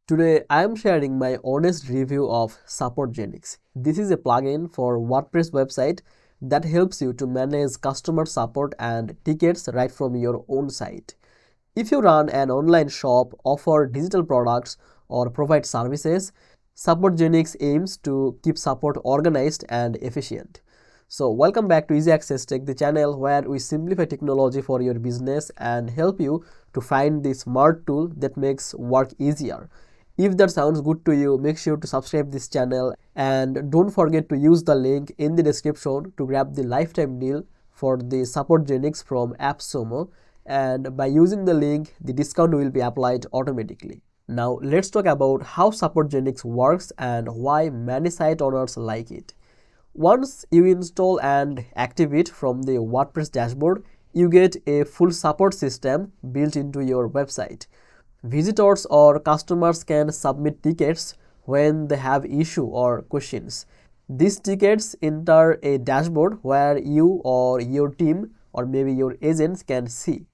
Today I am sharing my honest review of Support Genix. This is a plugin for WordPress website that helps you to manage customer support and tickets right from your own site. If you run an online shop, offer digital products, or provide services, Support Genix aims to keep support organized and efficient. So, welcome back to Easy Access Tech, the channel where we simplify technology for your business and help you to find the smart tool that makes work easier. If that sounds good to you, make sure to subscribe this channel and don't forget to use the link in the description to grab the lifetime deal for the Support Genix from AppSumo, and by using the link the discount will be applied automatically. Now let's talk about how Support Genix works and why many site owners like it. Once you install and activate from the WordPress dashboard, you get a full support system built into your website. Visitors or customers can submit tickets when they have issue or questions. These tickets enter a dashboard where you or your team or maybe your agents can see.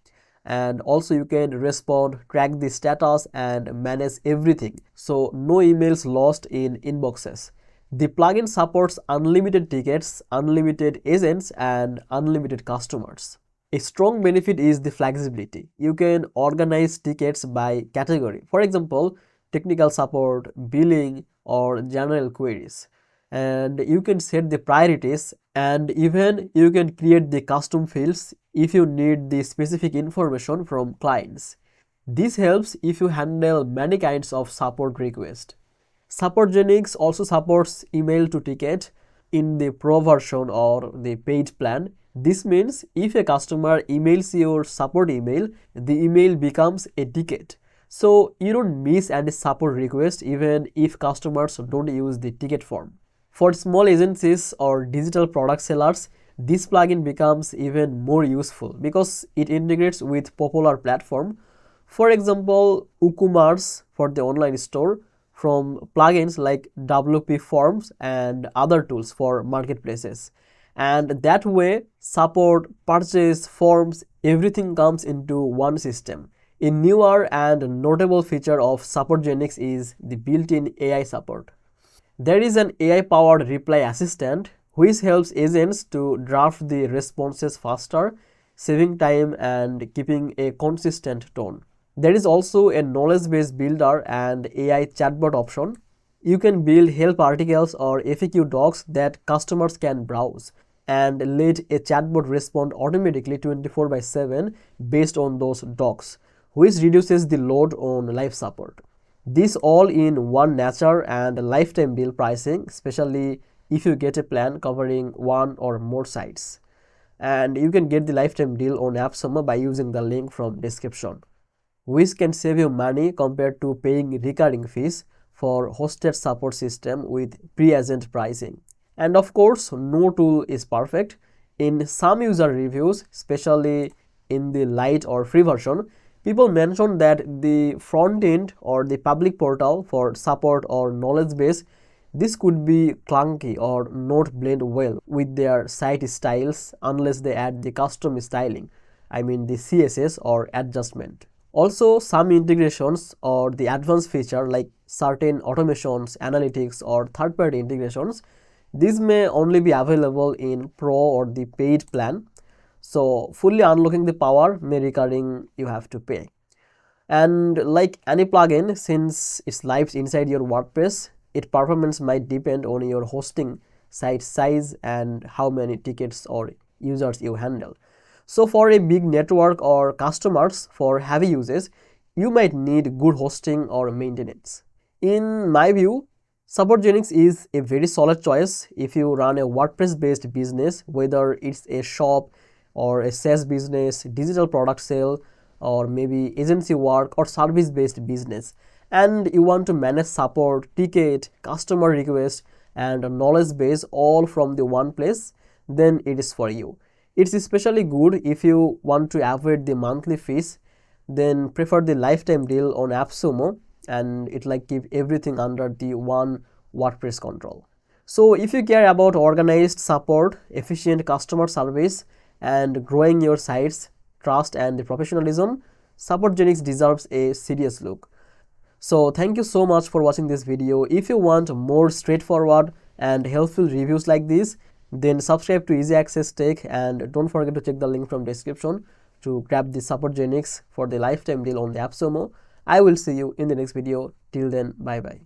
And also you can respond, track the status and manage everything. So no emails lost in inboxes. The plugin supports unlimited tickets, unlimited agents and unlimited customers. A strong benefit is the flexibility. You can organize tickets by category. For example, technical support, billing, or general queries. And you can set the priorities, and even you can create the custom fields if you need the specific information from clients. This helps if you handle many kinds of support requests. Support Genix also supports email to ticket in the pro version or the paid plan. This means if a customer emails your support email, the email becomes a ticket. So you don't miss any support request even if customers don't use the ticket form. For small agencies or digital product sellers, this plugin becomes even more useful because it integrates with popular platforms. For example, WooCommerce for the online store, from plugins like WP Forms and other tools for marketplaces. And that way, support, purchase, forms, everything comes into one system. A newer and notable feature of Support Genix is the built-in AI support. There is an AI-powered reply assistant which helps agents to draft the responses faster, saving time and keeping a consistent tone. There is also a knowledge base builder and AI chatbot option. You can build help articles or FAQ docs that customers can browse and let a chatbot respond automatically 24/7 based on those docs, which reduces the load on live support. This all in one nature and lifetime deal pricing, especially if you get a plan covering one or more sites. And you can get the lifetime deal on AppSumo by using the link from description, which can save you money compared to paying recurring fees for hosted support system with pre-agent pricing. And of course, no tool is perfect. In some user reviews, especially in the light or free version, people mention that the front end or the public portal for support or knowledge base, this could be clunky or not blend well with their site styles unless they add the custom styling, I mean the CSS or adjustment. Also, some integrations or the advanced feature like certain automations, analytics or third-party integrations, these may only be available in Pro or the paid plan. So fully unlocking the power may recurring you have to pay. And like any plugin, since it lives inside your WordPress, its performance might depend on your hosting site size and how many tickets or users you handle. So for a big network or customers for heavy uses, you might need good hosting or maintenance. In my view, Support Genix is a very solid choice if you run a WordPress based business, whether it's a shop or a SaaS business, digital product sale, or maybe agency work or service based business, and you want to manage support, ticket, customer request and knowledge base all from the one place, then it is for you. It's especially good if you want to avoid the monthly fees, then prefer the lifetime deal on AppSumo, and it like keep everything under the one WordPress control. So if you care about organized support, efficient customer service and growing your site's trust and the professionalism, Support Genix deserves a serious look. So thank you so much for watching this video. If you want more straightforward and helpful reviews like this, then subscribe to Easy Access Tech and don't forget to check the link from description to grab the support Genix for the lifetime deal on the AppSumo. I will see you in the next video. Till then, bye bye.